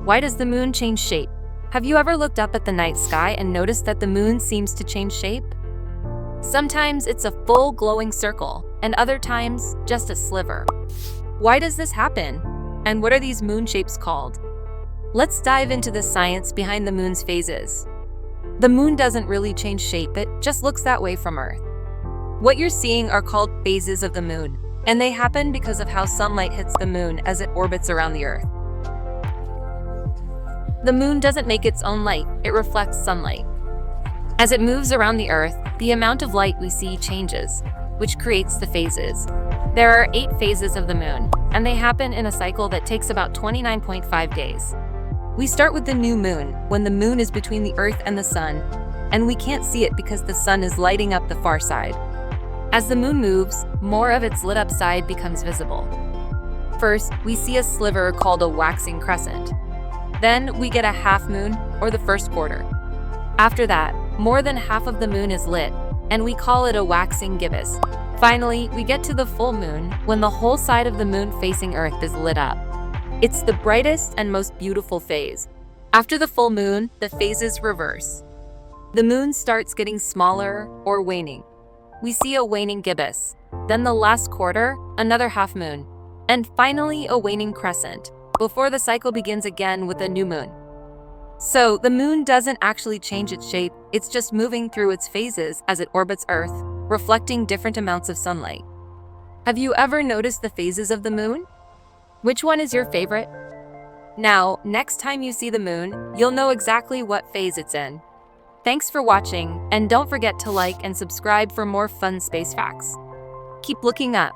Why does the moon change shape? Have you ever looked up at the night sky and noticed that the moon seems to change shape? Sometimes it's a full glowing circle, and other times just a sliver. Why does this happen? And what are these moon shapes called? Let's dive into the science behind the moon's phases. The moon doesn't really change shape, it just looks that way from Earth. What you're seeing are called phases of the moon, and they happen because of how sunlight hits the moon as it orbits around the Earth. The moon doesn't make its own light, it reflects sunlight. As it moves around the Earth, the amount of light we see changes, which creates the phases. There are 8 phases of the moon, and they happen in a cycle that takes about 29.5 days. We start with the new moon, when the moon is between the Earth and the sun, and we can't see it because the sun is lighting up the far side. As the moon moves, more of its lit up side becomes visible. First, we see a sliver called a waxing crescent. Then we get a half moon, or the first quarter. After that, more than half of the moon is lit, and we call it a waxing gibbous. Finally, we get to the full moon, when the whole side of the moon facing Earth is lit up. It's the brightest and most beautiful phase. After the full moon, the phases reverse. The moon starts getting smaller or waning. We see a waning gibbous, then the last quarter, another half moon, and finally a waning crescent, before the cycle begins again with a new moon. So, the moon doesn't actually change its shape, it's just moving through its phases as it orbits Earth, reflecting different amounts of sunlight. Have you ever noticed the phases of the moon? Which one is your favorite? Now, next time you see the moon, you'll know exactly what phase it's in. Thanks for watching, and don't forget to like and subscribe for more fun space facts. Keep looking up.